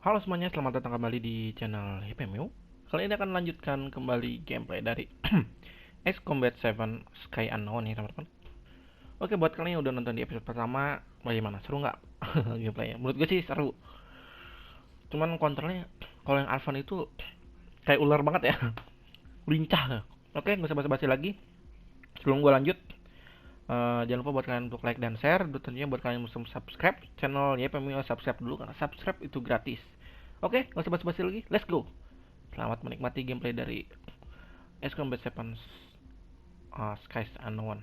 Halo semuanya, selamat datang kembali di channel YPmiw. Kali ini akan melanjutkan kembali gameplay dari X-Combat 7 Sky Unknown ya teman-teman. Oke, buat kalian yang udah nonton di episode pertama, bagaimana? Seru nggak gameplaynya? Menurut gue sih seru. Cuman kontrolnya, kalau yang Alphan itu kayak ular banget ya. Lincah. Oke, nggak usah basa-basi lagi. Sebelum gue lanjut, jangan lupa buat kalian untuk like dan share. Dan tentunya buat kalian yang belum subscribe channel YPmiw, subscribe dulu karena subscribe itu gratis. Oke, nggak usah basa-basi lagi, let's go. Selamat menikmati gameplay dari X-Combat 7 Skies Unknown.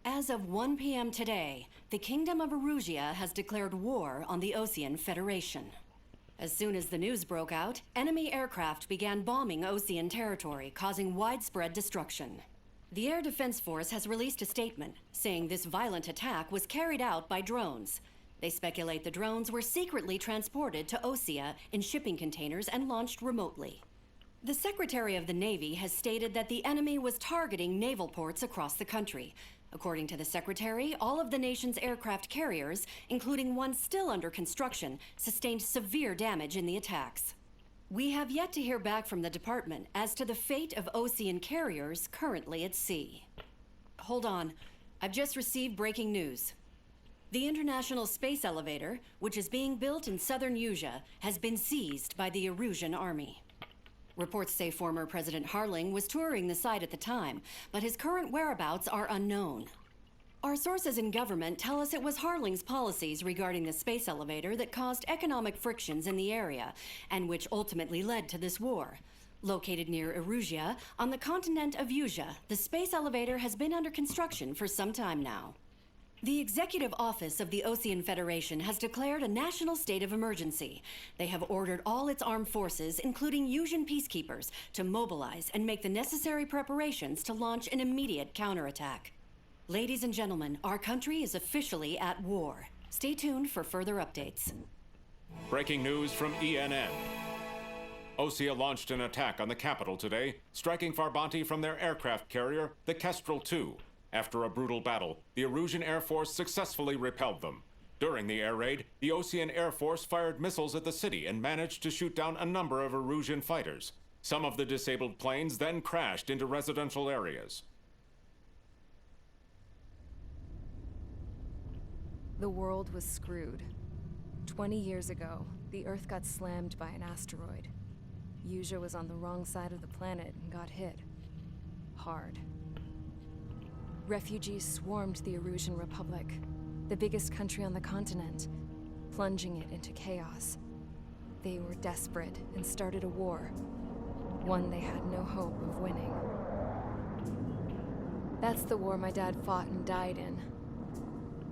As of 1 p.m. today, the Kingdom of Erusia has declared war on the Osean Federation. As soon as the news broke out, enemy aircraft began bombing Osean territory, causing widespread destruction. The Air Defense Force has released a statement saying this violent attack was carried out by drones. They speculate the drones were secretly transported to Osea in shipping containers and launched remotely. The Secretary of the Navy has stated that the enemy was targeting naval ports across the country. According to the Secretary, all of the nation's aircraft carriers, including one still under construction, sustained severe damage in the attacks. We have yet to hear back from the department as to the fate of Osean carriers currently at sea. Hold on, I've just received breaking news. The International Space Elevator, which is being built in southern Usia, has been seized by the Erusian army. Reports say former President Harling was touring the site at the time, but his current whereabouts are unknown. Our sources in government tell us it was Harling's policies regarding the space elevator that caused economic frictions in the area, and which ultimately led to this war. Located near Erusia, on the continent of Usia, the space elevator has been under construction for some time now. The Executive Office of the Osean Federation has declared a national state of emergency. They have ordered all its armed forces, including Usian peacekeepers, to mobilize and make the necessary preparations to launch an immediate counterattack. Ladies and gentlemen, our country is officially at war. Stay tuned for further updates. Breaking news from ENN. Osea launched an attack on the capital today, striking Farbanti from their aircraft carrier, the Kestrel II. After a brutal battle, the Erusian Air Force successfully repelled them. During the air raid, the Osean Air Force fired missiles at the city and managed to shoot down a number of Erusian fighters. Some of the disabled planes then crashed into residential areas. The world was screwed. 20 years ago, the Earth got slammed by an asteroid. Usia was on the wrong side of the planet and got hit. Hard. Refugees swarmed the Erusian Republic, the biggest country on the continent, plunging it into chaos. They were desperate and started a war, one they had no hope of winning. That's the war my dad fought and died in.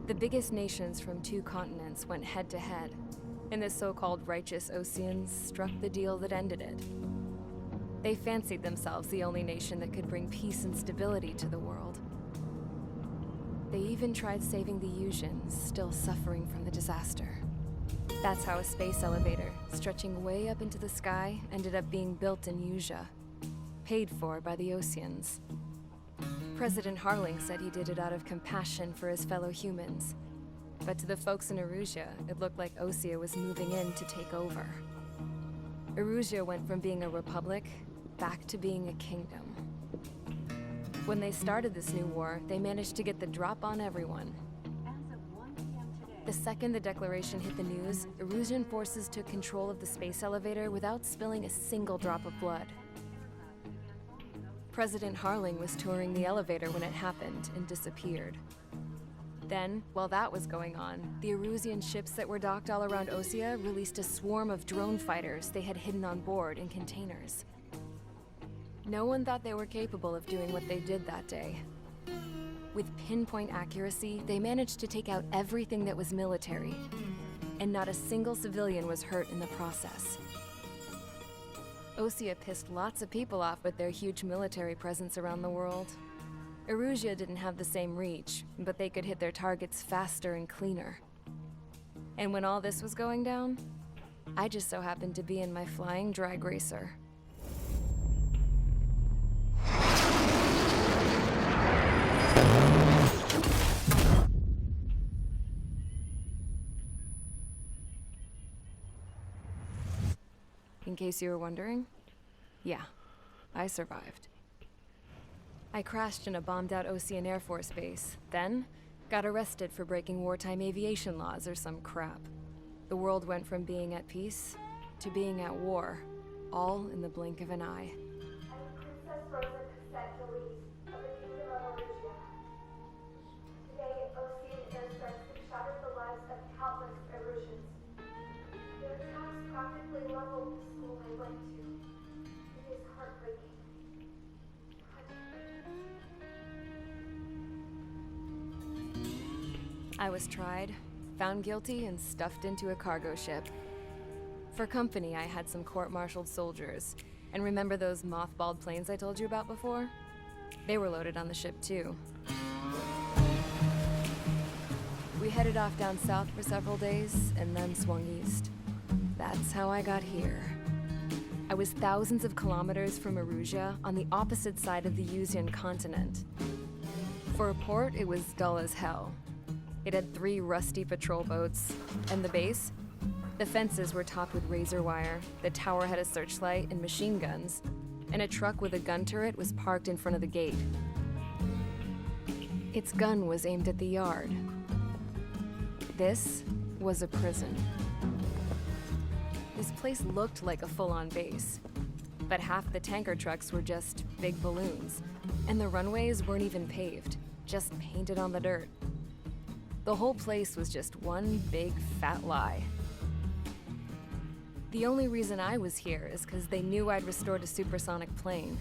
The biggest nations from two continents went head-to-head, and the so-called righteous Oseans struck the deal that ended it. They fancied themselves the only nation that could bring peace and stability to the world. They even tried saving the Usians, still suffering from the disaster. That's how a space elevator, stretching way up into the sky, ended up being built in Usia, paid for by the Oseans. President Harling said he did it out of compassion for his fellow humans. But to the folks in Erusia, it looked like Osea was moving in to take over. Erusia went from being a republic back to being a kingdom. When they started this new war, they managed to get the drop on everyone. The second the declaration hit the news, Erusian forces took control of the space elevator without spilling a single drop of blood. President Harling was touring the elevator when it happened and disappeared. Then, while that was going on, the Erusian ships that were docked all around Osea released a swarm of drone fighters they had hidden on board in containers. No one thought they were capable of doing what they did that day. With pinpoint accuracy, they managed to take out everything that was military, and not a single civilian was hurt in the process. Osea pissed lots of people off with their huge military presence around the world. Erusia didn't have the same reach, but they could hit their targets faster and cleaner. And when all this was going down, I just so happened to be in my flying drag racer. in case you were wondering. Yeah, I survived. I crashed in a bombed-out Ocean Air Force base, then got arrested for breaking wartime aviation laws or some crap. The world went from being at peace to being at war, all in the blink of an eye. Princess Rosa Cassette Louise of the Kingdom of Arusia. Today, Ocean airstrikes have shattered the lives of countless Erusians. Their attacks practically leveled the school I went to. It is heartbreaking. I was tried, found guilty, and stuffed into a cargo ship. For company, I had some court-martialed soldiers. And remember those mothballed planes I told you about before? They were loaded on the ship, too. We headed off down south for several days, and then swung east. That's how I got here. I was thousands of kilometers from Arusia, on the opposite side of the Yuzian continent. For a port, it was dull as hell. It had 3 rusty patrol boats, and the base? The fences were topped with razor wire, the tower had a searchlight and machine guns, and a truck with a gun turret was parked in front of the gate. Its gun was aimed at the yard. This was a prison. This place looked like a full-on base, but half the tanker trucks were just big balloons, and the runways weren't even paved, just painted on the dirt. The whole place was just one big fat lie. The only reason I was here is because they knew I'd restored a supersonic plane.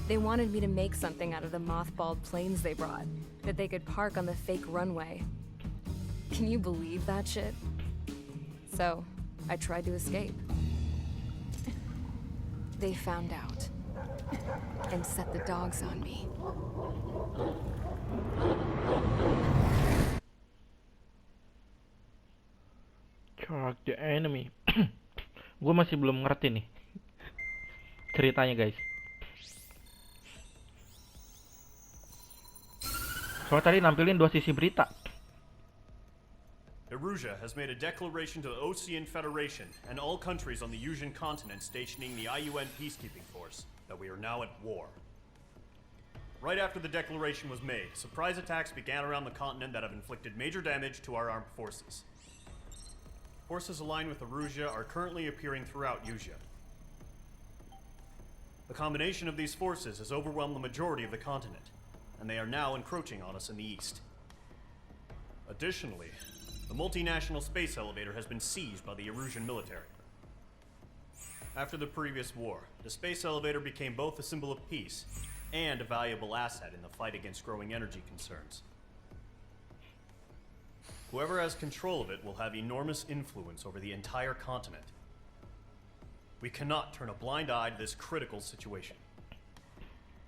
They wanted me to make something out of the mothballed planes they brought, that they could park on the fake runway. Can you believe that shit? So, I tried to escape. They found out, and set the dogs on me. Charge the enemy. Gue masih belum ngerti nih ceritanya, guys. Soalnya tadi nampilin 2 sisi berita. Erusia has made a declaration to the Ocean Federation and all countries on the Yuzian continent stationing the IUN peacekeeping force that we are now at war. Right after the declaration was made, surprise attacks began around the continent that have inflicted major damage to our armed forces. Forces aligned with Erusia are currently appearing throughout Yusia. The combination of these forces has overwhelmed the majority of the continent, and they are now encroaching on us in the east. Additionally, the multinational space elevator has been seized by the Erusian military. After the previous war, the space elevator became both a symbol of peace and a valuable asset in the fight against growing energy concerns. Whoever has control of it will have enormous influence over the entire continent. We cannot turn a blind eye to this critical situation.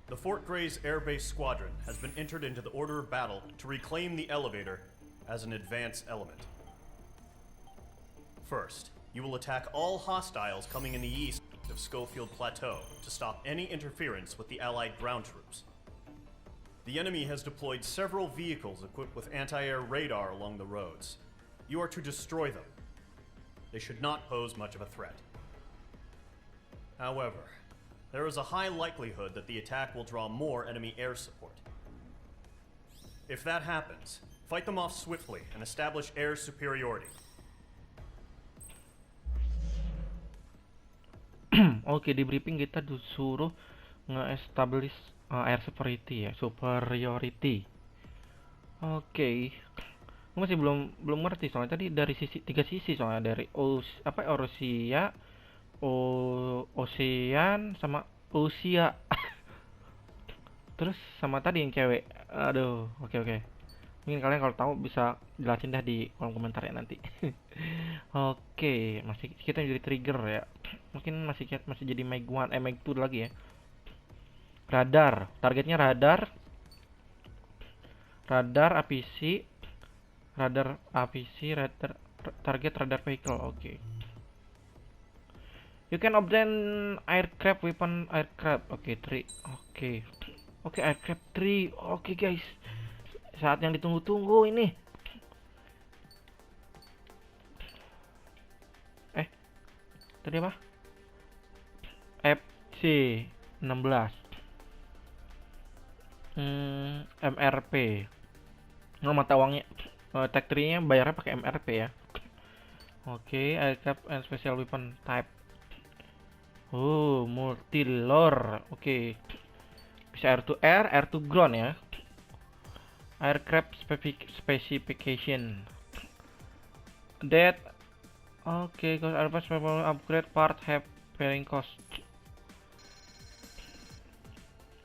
The Fort Gray's Air Base Squadron has been entered into the order of battle to reclaim the elevator as an advance element. First, you will attack all hostiles coming in the east of Schofield Plateau to stop any interference with the Allied ground troops. The enemy has deployed several vehicles equipped with anti-air radar along the roads. You are to destroy them. They should not pose much of a threat. However, there is a high likelihood that the attack will draw more enemy air support. If that happens, fight them off swiftly and establish air superiority. Oke, di briefing kita disuruh nge-establish air superiority. Oke. Gue masih belum ngerti soalnya tadi dari sisi 3 sisi, soalnya dari Eurasia, Ocean sama Usia. Terus sama tadi yang cewek. Aduh, oke. Mungkin kalian kalau tahu bisa jelasin dah di kolom komentar ya nanti. Oke, masih kita jadi trigger ya. Mungkin masih jadi Meg 1, Meg 2 lagi ya. Radar, targetnya radar APC, target radar vehicle. Oke. You can obtain aircraft weapon aircraft. Oke, 3. Oke, aircraft 3. Oke, guys. Saat yang ditunggu-tunggu ini. Tadi apa? FX-6300 MRP. Mata uangnya tag 3-nya bayarnya pakai MRP ya. Oke, aircraft and special weapon type. Oh, multi lore. Oke. Bisa air to air, air to ground ya. Aircraft specification. That oke, cost aircraft upgrade part have varying cost.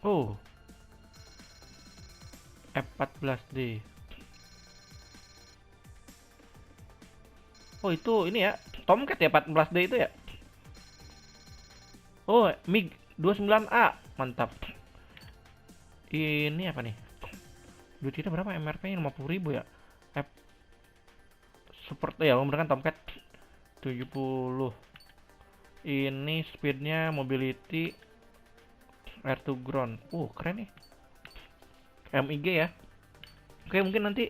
Oh. F14D. Oh, itu ini ya, Tomcat ya 14D itu ya. Oh, MiG 29A, mantap. Ini apa nih? Duit kita berapa MRP-nya? 50.000 ya. Super ya, menggunakan Tomcat 70. Ini speednya, mobility, air to ground. Keren nih. MIG ya. Oke, mungkin nanti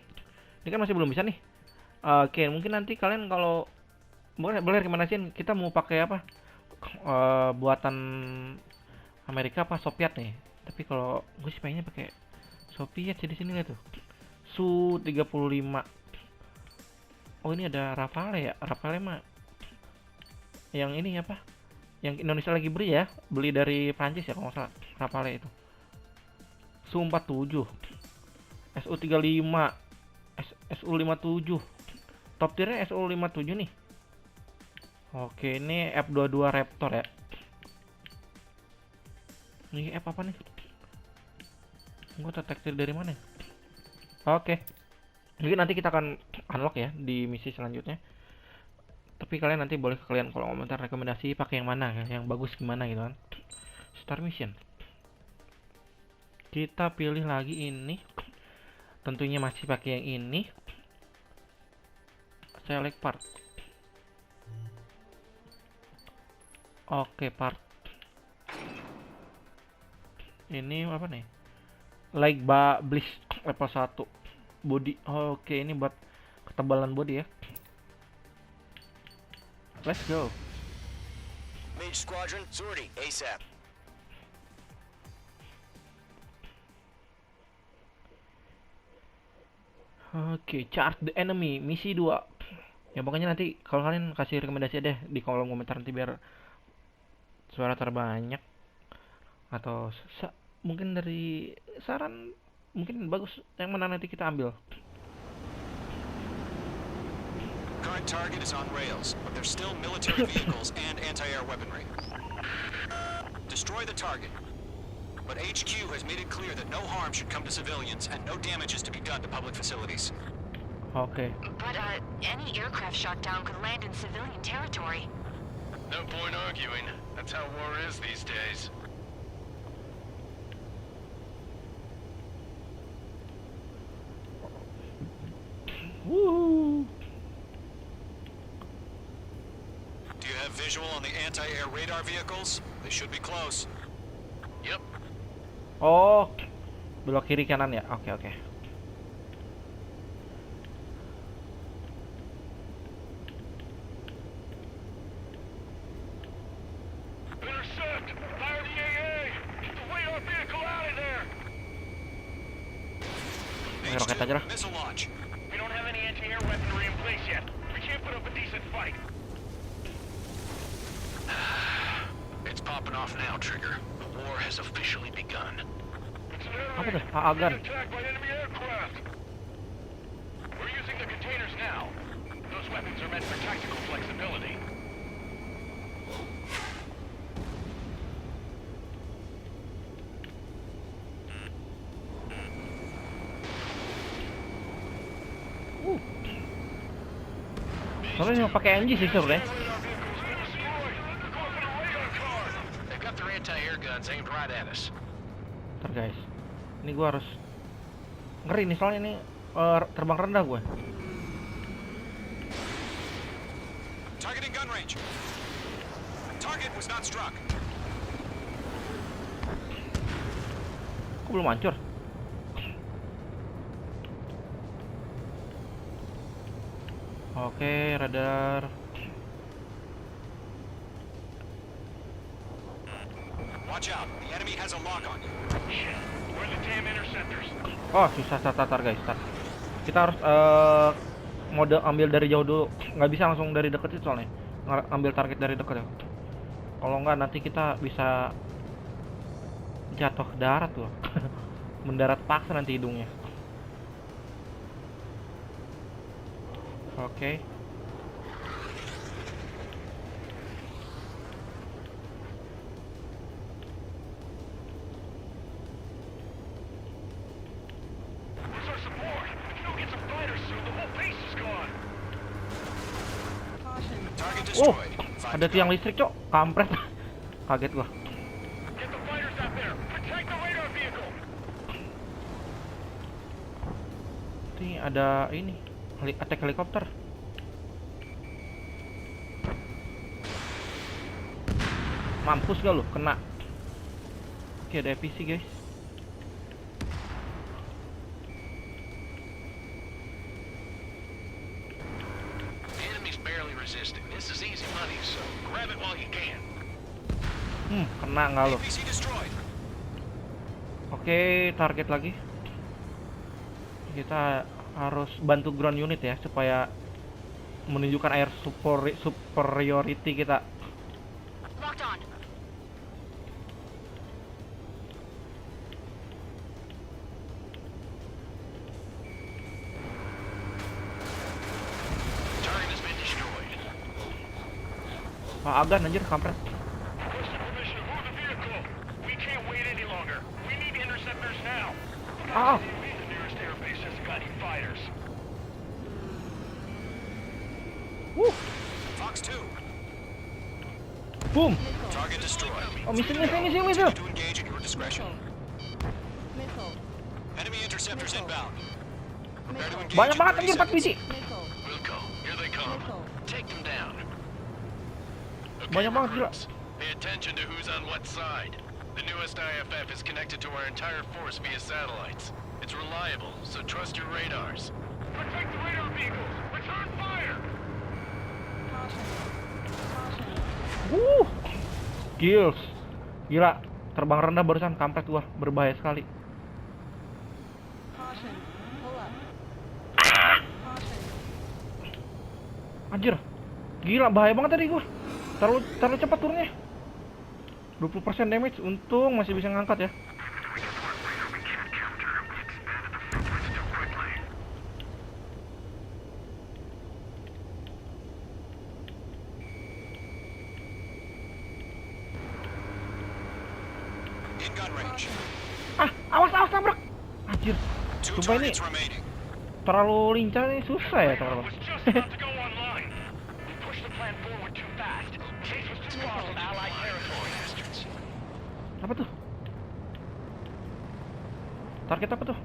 ini kan masih belum bisa nih. Oke, mungkin nanti kalian kalau boleh rekomendasiin kita mau pakai apa? Buatan Amerika apa Soviet nih. Tapi kalau gue sih pengennya pakai Soviet sih di sini lihat tuh. Su-35. Oh, ini ada Rafale ya. Rafale mah yang ini apa? Yang Indonesia lagi beli ya. Beli dari Prancis ya kalau nggak salah. Rafale itu. Su-47. Su-35. Su-57. Top tiernya Su-57 nih. Oke, ini F-22 Raptor ya. Ini F apa nih? Gue terdeteksi dari mana? Oke. Mungkin nanti kita akan unlock ya di misi selanjutnya. Tapi kalian nanti boleh kalian kalau komentar rekomendasi pakai yang mana, yang bagus gimana gitu kan. Start mission. Kita pilih lagi ini. Tentunya masih pakai yang ini. Select part. Oke, part. Ini apa nih? Like bliss level 1. Body. Oke, ini buat ketebalan body ya. Let's go. Mage Squadron, sortie ASAP. Oke, charge the enemy, misi 2. Ya pokoknya nanti kalau kalian kasih rekomendasi deh di kolom komentar nanti biar suara terbanyak. Atau mungkin dari saran mungkin bagus yang mana nanti kita ambil. Current target is on rails, but there's still military vehicles and anti-air weaponry. Destroy the target. But HQ has made it clear that no harm should come to civilians and no damage is to be done to public facilities. Oke. But, any aircraft shot down could land in civilian territory. No point arguing. That's how war is these days. Woo! Do you have visual on the anti-air radar vehicles? They should be close. Yep. Oh, belok kiri kanan ya. Oke. Intercept! Fire the AA! Get the radar vehicle out of there! Pakai roket aja lah. Missile launch. We don't have any anti-air weaponry in place yet. We can't put up a decent fight. It's popping off now, Trigger. The war has officially begun. It's an Apa enemy. tuh? Agan. Attacked by enemy aircraft. We're using the containers now. Those weapons are meant for tactical flexibility. Soalnya cuma pakai MG sih sebenarnya. They've got their anti-air guns aimed right at us. Ntar guys, ini gua harus ngeri nih soalnya ini terbang rendah gue. Targeting gun range. Target was not struck. Kok belum hancur? Oke, radar. watch out. The enemy has a lock on you. Shit, where are the damn interceptors? Oh susah, tar guys, tar. Kita harus mode ambil dari jauh dulu. Nggak bisa langsung dari deket itu soalnya. Ambil target dari deket ya. Kalau nggak nanti kita bisa jatuh ke darat tuh. Mendarat paksa nanti hidungnya. Oke. Where's our support? If you don't get some fighters soon, the whole base is gone. Target Oh, destroyed. ada tiang listrik, Cok. Kampret. Kaget gua. Get the fighters out there. Protect the radar vehicle. Ini ada ini, attack helikopter. Mampus gak lu? Kena. Oke, ada EPC guys. The enemy's barely resisting. This is easy money, so grab it while you can. Kena nggak lu? APC destroyed. Oke, target lagi. Kita harus bantu ground unit ya supaya menunjukkan air superiority kita. Locked on. Target has been destroyed. Agan anjir, kampret. Requesting permission to move the vehicle. We can't wait any longer. We need interceptors now. Ah. The nearest airbase hasn't got any fighters. Fox 2. Boom. Target destroyed. Oh, missile. Continue to engage at your discretion. Enemy interceptors inbound. Prepare to engage Banyak in banget 30 anjir, 4 seconds. biji. Wilco, here they come. Take them down. Okay, Banyak banget, gila. recruits, pay attention to who's on what side. The newest IFF is connected to our entire force via satellites. It's reliable, so trust your radars. Protect the radar vehicles! Return fire! Kills. Gila, terbang rendah barusan, kampret gua, berbahaya sekali. Anjir. Gila, bahaya banget tadi gua. Terlalu cepat turunnya. 20% damage, untung masih bisa ngangkat ya. In gun range. Awas tabrak. Anjir. 2 Sumpah ini targets remaining. terlalu lincah nih, susah ya teman-teman. Was just about to go online. We pushed the plan forward too fast. Chase was too far from Allied territory. Apa tuh? Target apa tuh?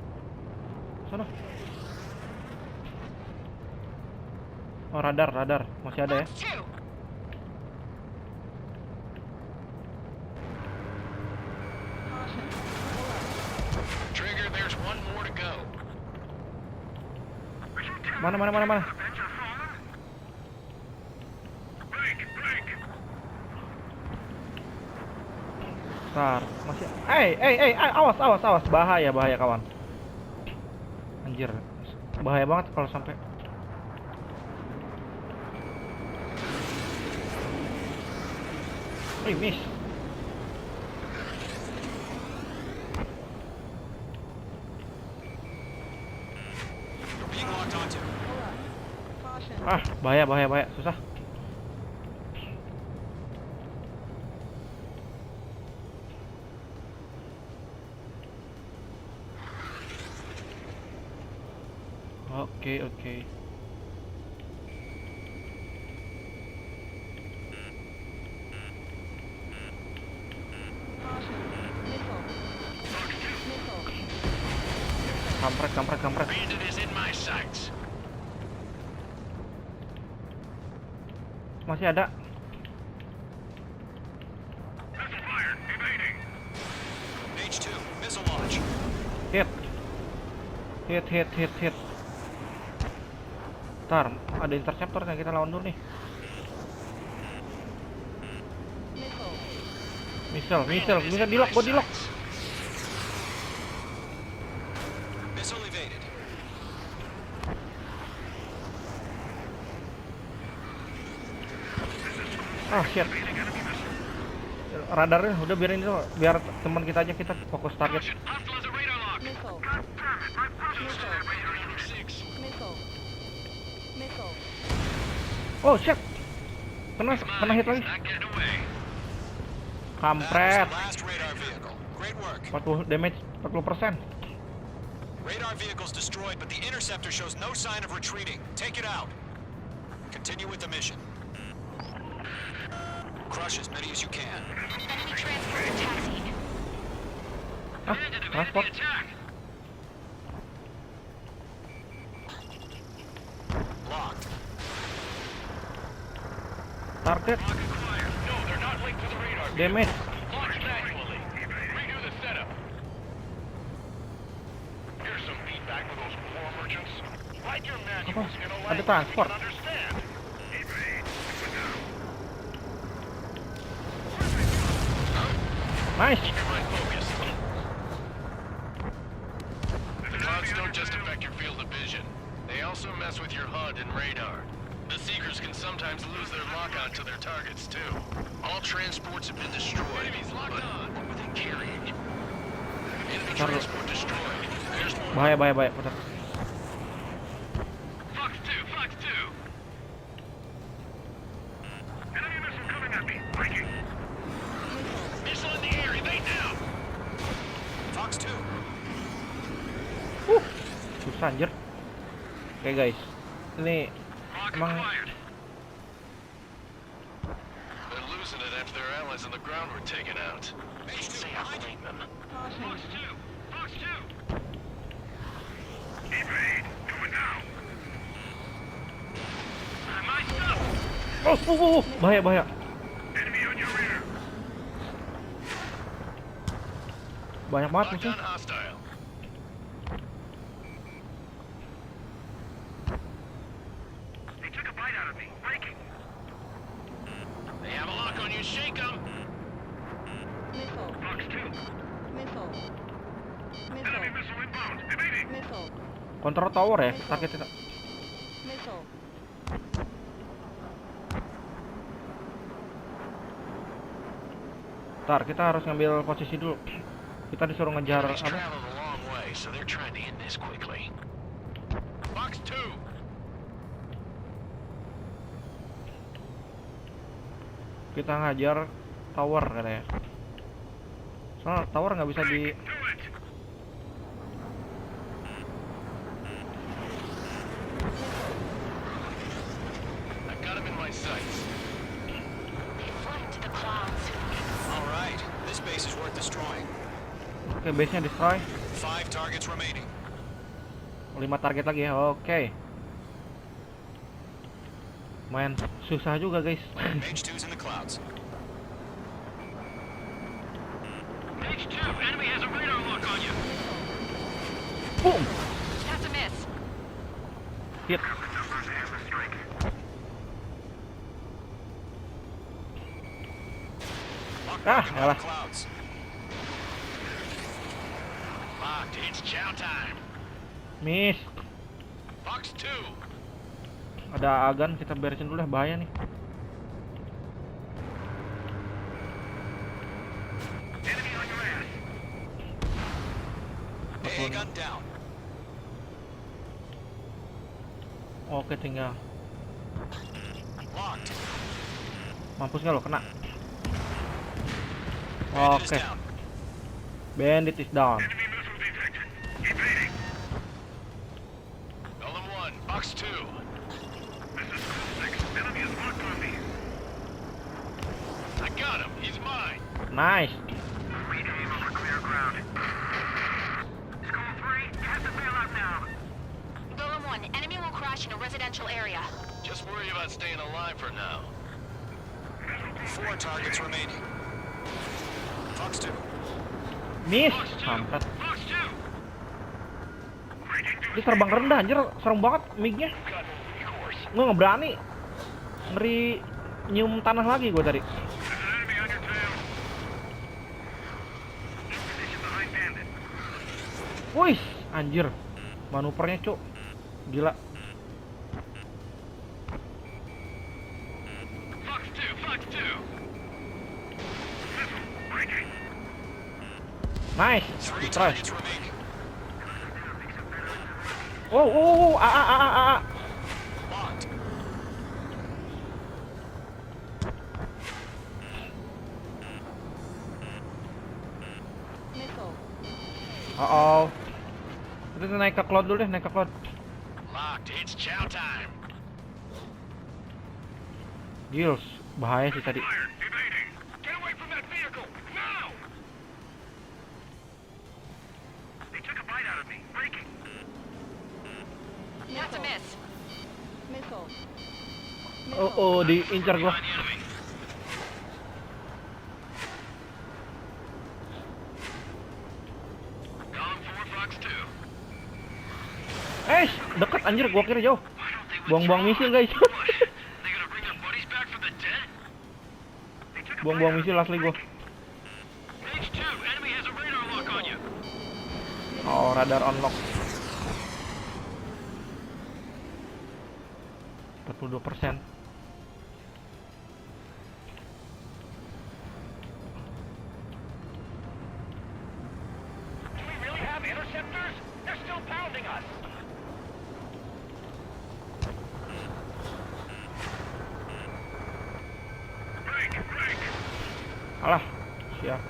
Sana. Oh, radar. Masih ada ya. Fox 2. Trigger, there's one more to go. Mana? Bentar, masih. Awas, bahaya kawan. Anjir, bahaya banget kalau sampai. Miss. You're being locked onto. Bahaya, susah. Oke. Kampret. Bandit is in my sights. Masih ada. Missile fired. Evading. H2, missile launch. Hit. Ntar, ada interceptornya, kita lawan dulu nih. Misal di lock, di lock. Missile evaded. Ah, shit. Radarnya udah biarin itu, biar teman kita aja, kita fokus target. Missile. Oh shit, kena hit lagi. Kampret. Last radar vehicle. Great work. 40 damage, 40%. Radar vehicle's destroyed, but the interceptor shows no sign of retreating. Take it out. Continue with the mission. Crush as many as you can. Enemy transport taxiing. Ah, transport. Locked. Target. No, they're not linked to the radar. Damage. Launch manually. Redo the setup. Here's some feedback for those war merchants. Write your manuals in a Ada language transport. you can understand. Nice. Keep your mind focused. The clouds don't just affect your field of vision. They also mess with your HUD and radar. The Seekers can sometimes lose their lockout to their targets, too. All transports have been destroyed, but within carrying. Enemy transport destroyed. There's more. Bahaya, putar. Fox 2. Enemy missile coming at me. Breaking. Missile in the air. Evade now. Fox 2. Susah anjir. Oke guys, ini Rocket emang fired. They're losing it after their allies on the ground were taken out. Mage 2, Say I behind you. blame them. Fox 2. Evade. Coming now. My stuff. bahaya. Enemy on your rear. Banyak banget Locked musuh. on hostile. They took a bite out of me. Breaking. They have a lock on you. Shake them. Missile. Fox 2. Missile. Enemy missile inbound. Evading. Missile. Kontrol tower ya, target kita. Missile. Ntar kita harus ngambil posisi dulu. Kita disuruh ngejar Enemy's apa? traveled a long way, so they're trying to end this quickly. Fox 2. Kita ngajar tower katanya. Soalnya tower nggak bisa di. Do it. I got him in my sights. Flying to the clouds. All right. This base is worth destroying. Oke, base-nya destroy. 5 targets remaining. 5 target lagi ya. Oke. Main susah juga guys. Mage 2's in the clouds. Mage 2, enemy has a radar lock on you. Boom. That's a miss. Hit. Ah, Locked in yalah. the clouds. Locked, it's chow time. Miss. Fox 2. Ada agan, kita beresin dulu lah, bahaya nih. Enemy on your ass. AA gun down. Oke, tinggal. Locked. Mampus nggak lo kena? Bandit is Oke, down. bandit is down. Enemy missile detected. Evading. Golem 1, Fox 2. This is School 6. Enemy is locked on me. I got him. He's mine. Nice. We aim over clear ground. School 3, you have to bail out now. Golem 1, enemy will crash in a residential area. Just worry about staying alive for now. 4 targets remaining. Fox 2. Miss. Fox 2. Kampret. Fox 2. Dia terbang rendah anjir, serem banget mic-nya. Gue nggak berani. Ngeri nyium tanah lagi gue tadi. Wih, anjir. Manuvernya, Cuk. Gila. Nice. Three Try. targets remaining. Oh, Locked. Oh. Kita naik ke cloud dulu deh, naik ke cloud. Locked. It's chow time. Gils, bahaya sih tadi. Evading. Get away from that vehicle now. They took a bite out of me. Braking. Not to miss. Oh, diincar gua. Deket anjir, gua kira jauh. Buang-buang misil, guys. Buang-buang misil asli gua. Oh, radar unlock. 42%. Alah, siap.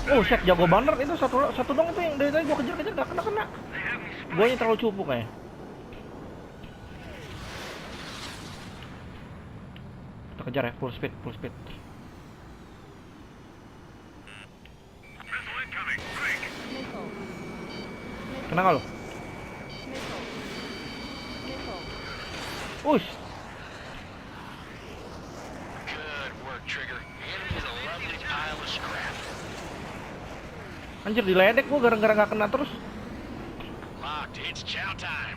Oh, shit, jago banget itu satu dong itu yang dari tadi gua kejar-kejar gak kena. Guanya terlalu cupu kayaknya. Kita kejar ya, full speed. Kena gak lo? Ush. Good work, Trigger. Enemy's a lovely pile of scrap. Anjir, diledek gua gara-gara gak kena terus. Locked. It's chow time.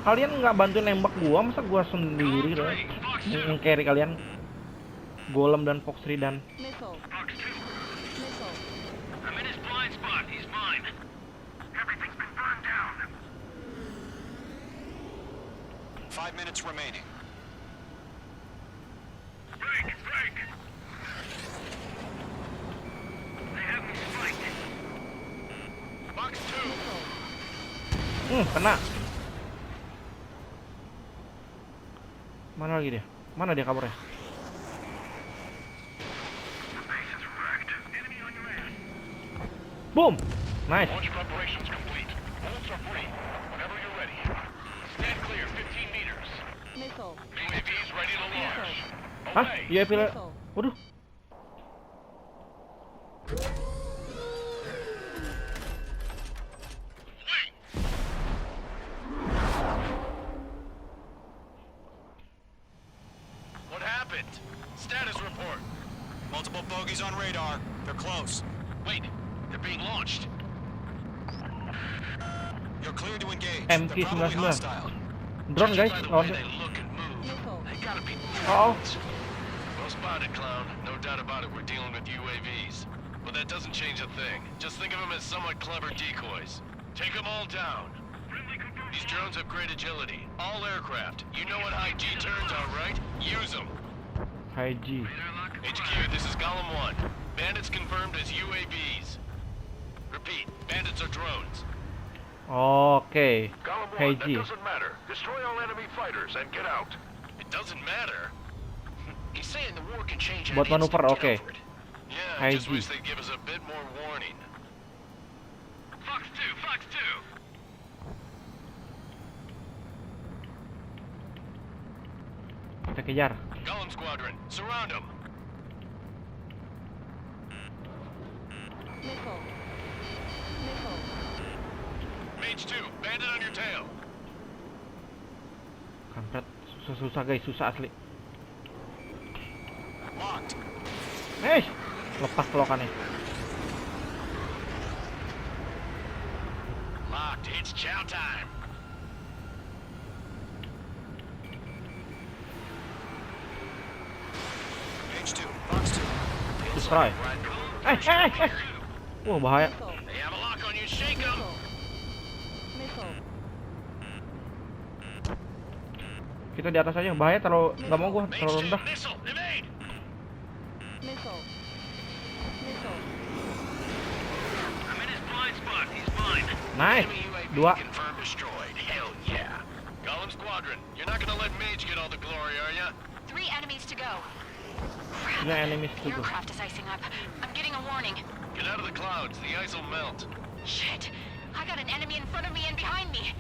Kalian nggak bantu nembak gua, masa gua sendiri loh carry kalian. Golem dan Fox 3 dan I'm in his blind spot. He's mine. Everything's been burned down. 5 minutes remaining. Break. They have me spiked. Box 2. kena. Mana lagi dia? Mana dia kabarnya? Boom! Nice. Launch preparations complete. Bolts are free. Whenever you're ready. Stand clear 15 meters. UAVs ready to launch. Hah? Away. Iya, pilih. Waduh. What happened? Status report. Multiple bogeys on radar. They're close. Wait, they're being launched. You're clear to engage. MK They're probably 19. hostile. Drone guys, By the lawan way dia. they look and move, they gotta be Oh. Well spotted, clown. No doubt about it, we're dealing with UAVs. But that doesn't change a thing. Just think of them as somewhat clever decoys. Take them all down. These drones have great agility. All aircraft. You know what high G turns are, right? Use them. High G. HQ, this is Golem 1. Bandits confirmed as UAVs. Repeat, bandits are drones. Oke. Golem 1, High that G. doesn't matter. Destroy all enemy fighters and get out. It doesn't matter? He's saying the war can change at Buat an manuver, instant. oke. Get over it. Yeah, I High just G. wish they'd give us a bit more warning. Fox 2. Kita kejar. Golem Squadron, surround them. Mage 2, bandit on your tail. Kampret. Susah guys, susah asli. Locked. Lepas pelokannya. Locked, it's It's chow time. Page 2, box 2. Destroy. Wah, bahaya. They have a lock on you. Shake them. Kita di atas aja, bahaya terlalu, nggak mau gua terlalu rendah. Missile. Evade. I'm in his blind spot. He's mine. Nice. Enemy UAV Dua. confirmed destroyed. Hell yeah. Golem Squadron, you're not gonna let Mage get all the glory, are ya? 3 enemies to go. Ini enemies The tuh. aircraft is icing up. I'm getting a warning. Get out of the clouds. The ice will melt. Shit. I got an enemy in front of me and behind me.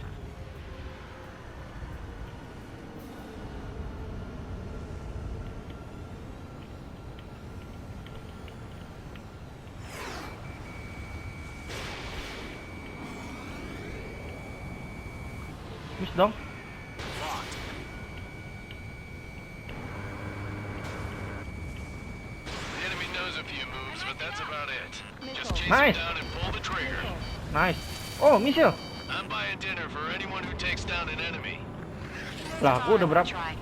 Miss dong. Locked. The enemy knows a few moves, but that's about it. Just chase Nice. him down and pull the trigger. Nice. Oh, missile. I'm buying dinner for anyone who takes down an enemy. Lah, gua udah berapa? Try.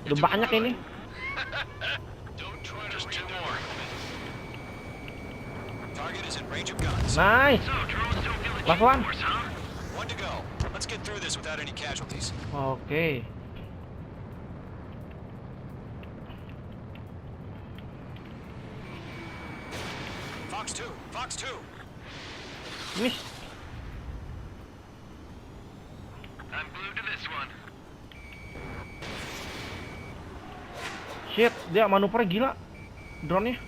Udah banyak ini. Don't try to just 2 more. Target is in range of guns. Nice. So, drones don't feel the Last one. G-force, huh? 1 to go. Let's get through this without any casualties. Oke. Fox 2, Fox 2. Miss. I'm glued to this one. Shit, dia manuvernya gila. Drone-nya.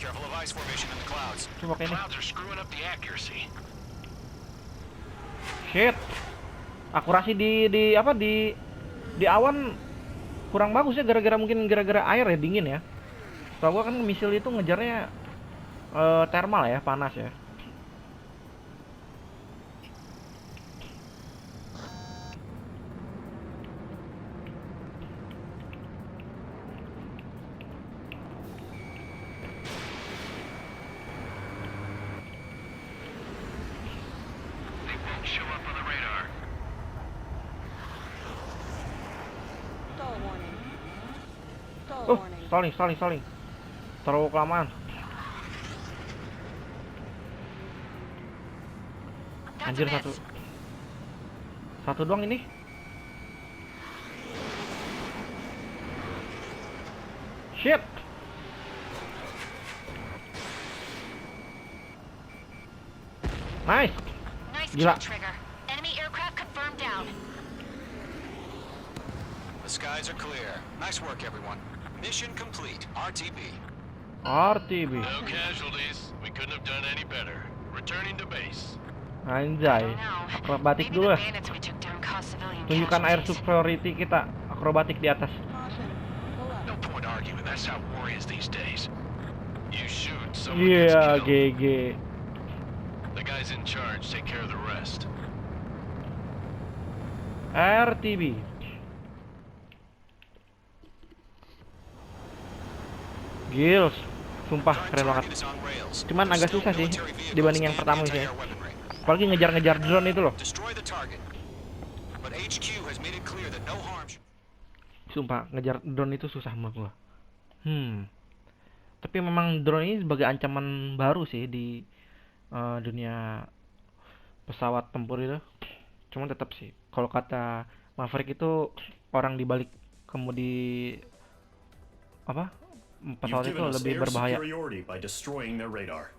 Careful of ice formation in the clouds. Coba kayak ini. Clouds are screwing up the accuracy. Shit. Akurasi di awan kurang bagus ya, gara-gara air ya, dingin ya. Soalnya gua kan misil itu ngejarnya thermal ya, panas ya. They won't show up on the radar. Oh, stalling. Terlalu kelamaan. Anjir, satu doang ini. Shit. Nice. Nice Gila. kill, Trigger. Enemy aircraft confirmed down. The skies are clear. Nice work, everyone. Mission complete. RTB. RTB. No casualties. We couldn't have done any better. Returning to base. Anjay. Akrobatik Maybe dulu the ya. bandits we took down caused civilian Tunjukkan air casualties. superiority kita. Akrobatik di atas. No point arguing. That's how war is these days. You shoot, someone Iya, gets killed. GG. The guys in charge take care of the rest. RTB. Gils. Sumpah keren banget. Target is on rails. Cuman agak Still susah sih military vehicles dibanding yang and pertama sih ya. anti-air weaponry. Apalagi ngejar-ngejar drone itu loh. Destroy the target. But HQ has made it clear that no harm should... Sumpah ngejar drone itu susah menurut gua. Tapi memang drone ini sebagai ancaman baru sih di dunia pesawat tempur itu. Cuman tetap sih kalau kata Maverick itu orang di balik kemudi pesawat itu lebih berbahaya. Superiority by destroying their radar.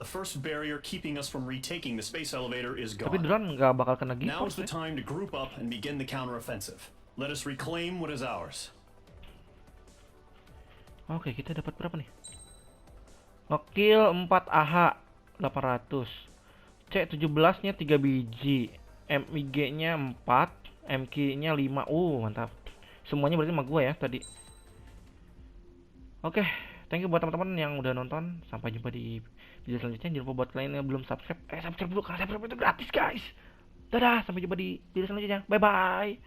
The first barrier keeping us from retaking the space elevator is Tapi gone. drone nggak bakal kena Now is GeForce the ya. time to group up and begin the counteroffensive. Let us reclaim what is ours. Oke, kita dapat berapa nih? Ngekill 4 AH 800. C17 nya 3 biji. MIG nya 4, MQ nya 5. Mantap. Semuanya berarti sama gua ya tadi. Oke, thank you buat teman-teman yang udah nonton. Sampai jumpa di video selanjutnya. Jangan lupa buat kalian yang belum subscribe, subscribe dulu karena subscribe itu gratis, guys. Dadah, sampai jumpa di video selanjutnya. Bye bye.